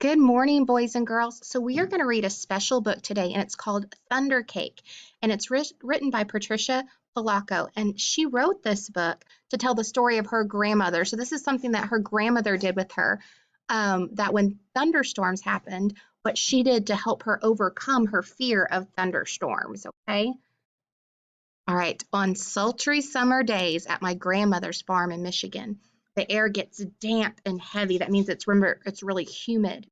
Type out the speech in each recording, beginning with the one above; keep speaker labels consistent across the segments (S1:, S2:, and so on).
S1: Good morning, boys and girls. So we are going to read a special book today, and it's called Thundercake, and it's written by Patricia Polacco, and she wrote this book to tell the story of her grandmother. So this is something that her grandmother did with her, that when thunderstorms happened, what she did to help her overcome her fear of thunderstorms, okay? All right, on sultry summer days at my grandmother's farm in Michigan, the air gets damp and heavy. That means it's really humid.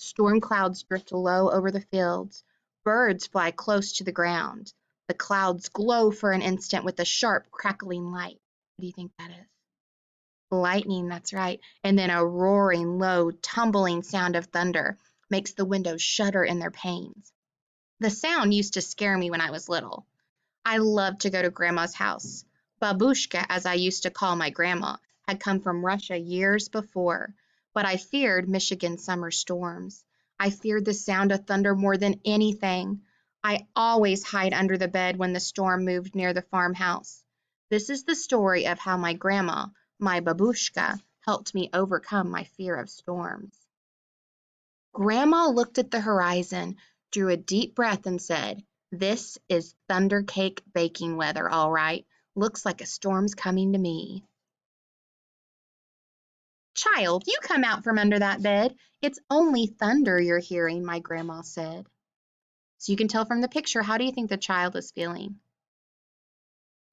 S1: Storm clouds drift low over the fields. Birds fly close to the ground. The clouds glow for an instant with a sharp, crackling light. What do you think that is? Lightning, that's right. And then a roaring, low, tumbling sound of thunder makes the windows shudder in their panes. The sound used to scare me when I was little. I loved to go to Grandma's house. Babushka, as I used to call my grandma, had come from Russia years before, but I feared Michigan summer storms. I feared the sound of thunder more than anything. I always hide under the bed when the storm moved near the farmhouse. This is the story of how my grandma, my babushka, helped me overcome my fear of storms. Grandma looked at the horizon, drew a deep breath, and said, "This is Thundercake baking weather, all right. Looks like a storm's coming to me." "Child, you come out from under that bed. It's only thunder you're hearing," my grandma said. So you can tell from the picture, how do you think the child is feeling?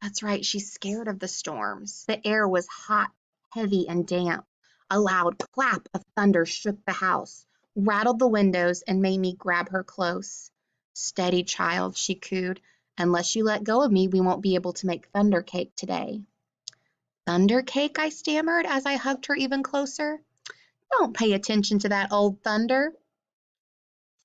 S1: That's right, she's scared of the storms. The air was hot, heavy, and damp. A loud clap of thunder shook the house, rattled the windows, and made me grab her close. "Steady, child," she cooed. "Unless you let go of me, we won't be able to make thunder cake today." "Thunder cake?" I stammered as I hugged her even closer. "Don't pay attention to that old thunder.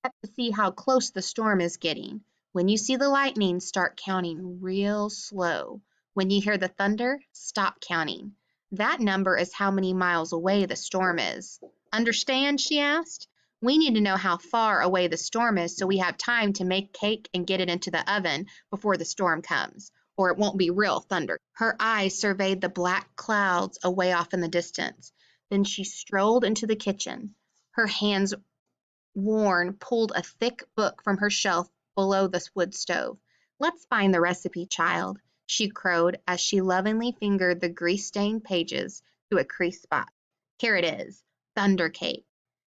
S1: Check to see how close the storm is getting. When you see the lightning, start counting real slow. When you hear the thunder, stop counting. That number is how many miles away the storm is. Understand?" she asked. "We need to know how far away the storm is so we have time to make cake and get it into the oven before the storm comes, or it won't be real thunder." Her eyes surveyed the black clouds away off in the distance. Then she strolled into the kitchen. Her hands worn, pulled a thick book from her shelf below the wood stove. "Let's find the recipe, child," she crowed as she lovingly fingered the grease-stained pages to a creased spot. "Here it is, Thunder Cake."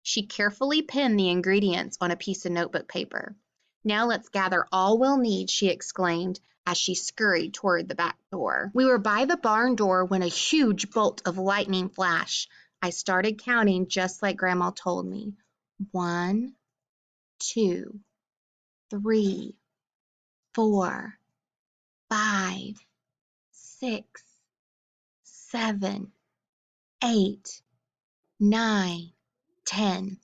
S1: She carefully pinned the ingredients on a piece of notebook paper. "Now let's gather all we'll need," she exclaimed as she scurried toward the back door. We were by the barn door when a huge bolt of lightning flashed. I started counting just like Grandma told me. 1, 2, 3, 4, 5, 6, 7, 8, 9, 10.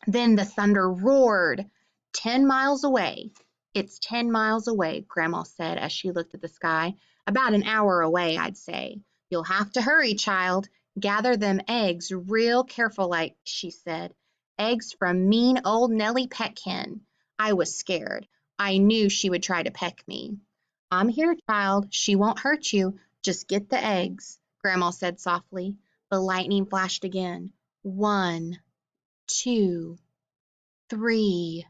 S1: Then the thunder roared. 10 miles away. "It's 10 miles away," Grandma said as she looked at the sky. "About an hour away, I'd say. You'll have to hurry, child. Gather them eggs real careful like," she said. "Eggs from mean old Nellie Peckhen." I was scared. I knew she would try to peck me. "I'm here, child. She won't hurt you. Just get the eggs," Grandma said softly. The lightning flashed again. 1, 2, 3,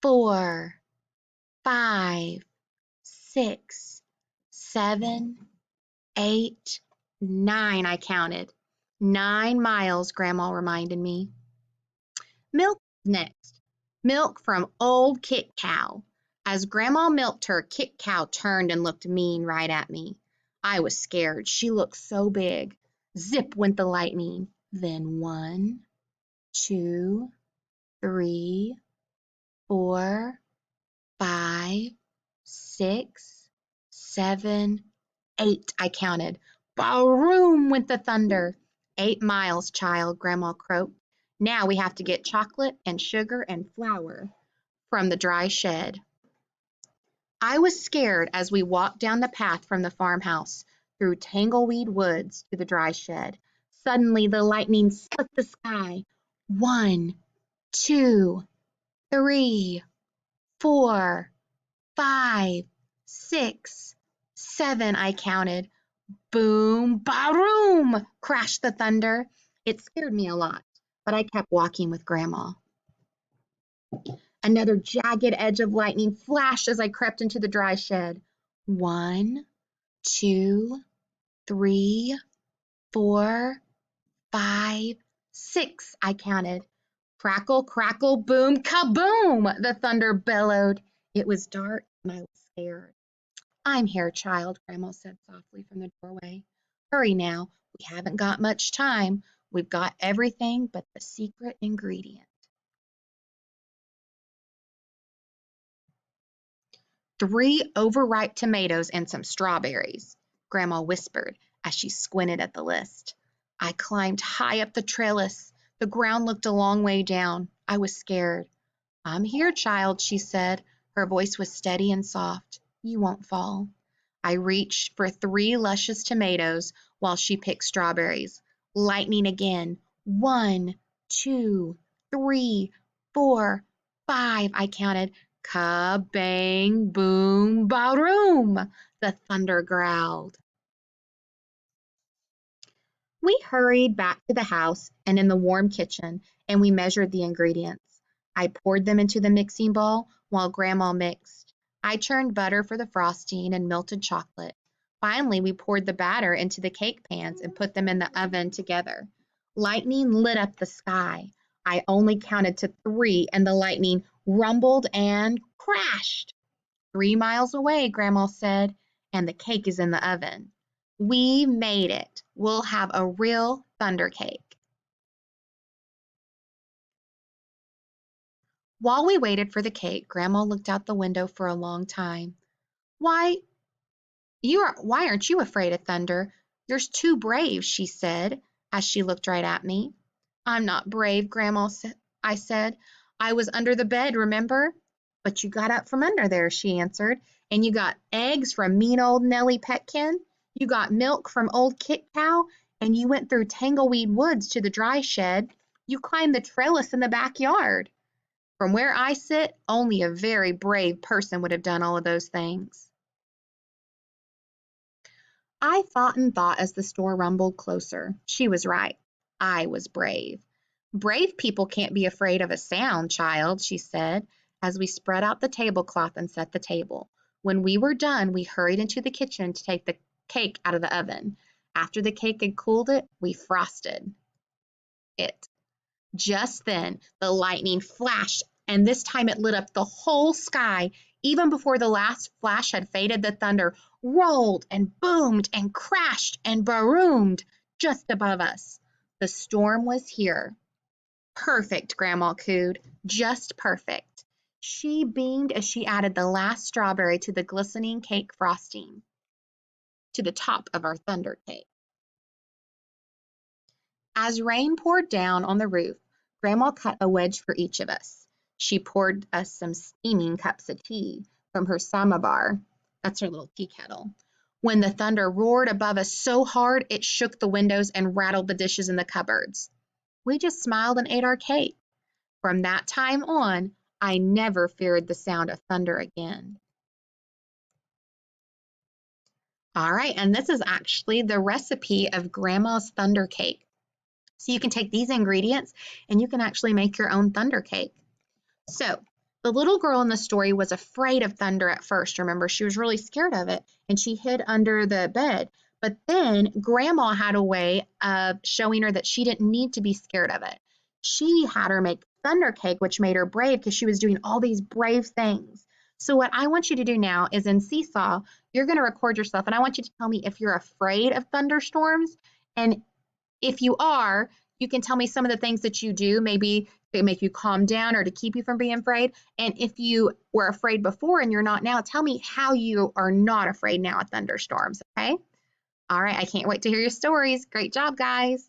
S1: 4, 5, 6, 7, 8, 9, I counted. 9 miles, Grandma reminded me. "Milk next. Milk from old Kit Cow." As Grandma milked her, Kit Cow turned and looked mean right at me. I was scared. She looked so big. Zip went the lightning. Then 1, 2, 3, 4, 5, 6, 7, 8, I counted. Boom went the thunder. 8 miles, child, Grandma croaked. "Now we have to get chocolate and sugar and flour from the dry shed." I was scared as we walked down the path from the farmhouse, through tangleweed woods to the dry shed. Suddenly the lightning split the sky. 1, 2, 3, 4, 5, 6, 7, I counted. Boom, ba-room, crashed the thunder. It scared me a lot. but I kept walking with Grandma. Another jagged edge of lightning flashed as I crept into the dry shed. 1, 2, 3, 4, 5, 6, I counted. Crackle, crackle, boom, kaboom! The thunder bellowed. It was dark and I was scared. I'm here, child, Grandma said softly from the doorway. Hurry now, we haven't got much time. We've got everything but the secret ingredient. 3 overripe tomatoes and some strawberries, Grandma whispered as she squinted at the list. I climbed high up the trellis. The ground looked a long way down. I was scared. I'm here, child, she said. Her voice was steady and soft. You won't fall. I reached for 3 luscious tomatoes while she picked strawberries. Lightning again. 1, 2, 3, 4, 5, I counted. Ka-bang, boom, ba-room, the thunder growled. We hurried back to the house and in the warm kitchen, and we measured the ingredients. I poured them into the mixing bowl while Grandma mixed. I churned butter for the frosting and melted chocolate. Finally, we poured the batter into the cake pans and put them in the oven together. Lightning lit up the sky. I only counted to 3, and the lightning rumbled and crashed. 3 miles away, Grandma said, and the cake is in the oven. We made it. We'll have a real thunder cake. While we waited for the cake, Grandma looked out the window for a long time. Why aren't you afraid of thunder? You're too brave, she said, as she looked right at me. I'm not brave, Grandma, I said. I was under the bed, remember? But you got up from under there, she answered, and you got eggs from mean old Nellie Petkin. You got milk from old Kit Cow, and you went through Tangleweed Woods to the dry shed. You climbed the trellis in the backyard. From where I sit, only a very brave person would have done all of those things. I thought and thought as the store rumbled closer. She was right. I was brave. Brave people can't be afraid of a sound, child, she said, as we spread out the tablecloth and set the table. When we were done, we hurried into the kitchen to take the cake out of the oven. After the cake had cooled it, we frosted it. Just then, the lightning flashed, and this time it lit up the whole sky. Even before the last flash had faded, the thunder rolled and boomed and crashed and baroomed just above us. The storm was here. Perfect, Grandma cooed. Just perfect. She beamed as she added the last strawberry to the glistening cake frosting to the top of our thunder cake. As rain poured down on the roof, Grandma cut a wedge for each of us. She poured us some steaming cups of tea from her samovar. That's her little tea kettle. When the thunder roared above us so hard it shook the windows and rattled the dishes in the cupboards. We just smiled and ate our cake. From that time on, I never feared the sound of thunder again. All right, and this is actually the recipe of Grandma's thunder cake. So you can take these ingredients and you can actually make your own thunder cake. So the little girl in the story was afraid of thunder at first. Remember, she was really scared of it and she hid under the bed. But then Grandma had a way of showing her that she didn't need to be scared of it. She had her make thunder cake, which made her brave because she was doing all these brave things. So what I want you to do now is in Seesaw, you're going to record yourself and I want you to tell me if you're afraid of thunderstorms, and if you are, you can tell me some of the things that you do, maybe to make you calm down or to keep you from being afraid. And if you were afraid before and you're not now, tell me how you are not afraid now of thunderstorms, okay? All right, I can't wait to hear your stories. Great job, guys.